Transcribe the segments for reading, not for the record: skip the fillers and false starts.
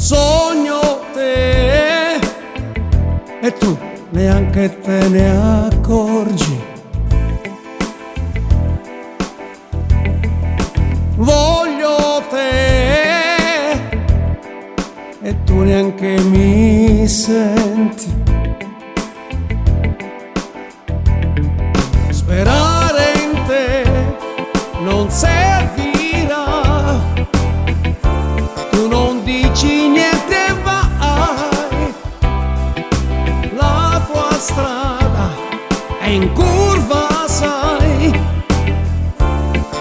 Sogno te e tu neanche te ne accorgi. Voglio te e tu neanche mi senti. Sperare in te non servirà, tu non dici niente, vai, la tua strada è in curva, sai,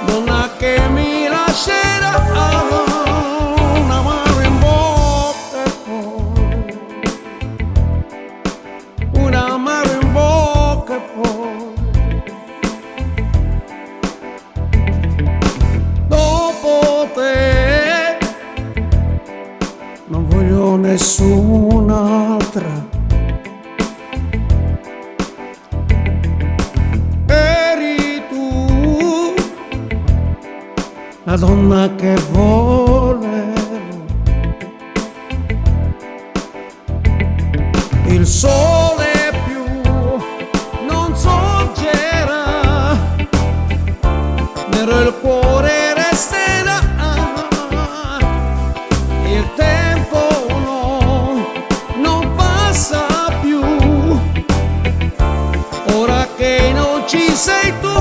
donna che mi lascerà un amaro in bocca e poi, un amaro in bocca e poi. Dopo te non voglio nessun'altra. Eri tu la donna che volevo. Il sole più non sorgerà, nero il cuore resterà. Il tempo non passa più, ora che non ci sei tu.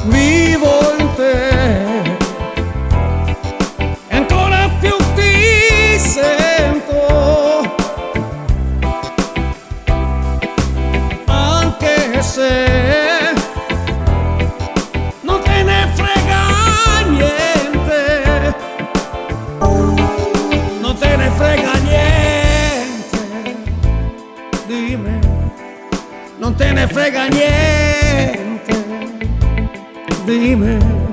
Vivo in te e ancora più ti sento, anche se non te ne frega niente, non te ne frega niente di me, non te ne frega niente di me.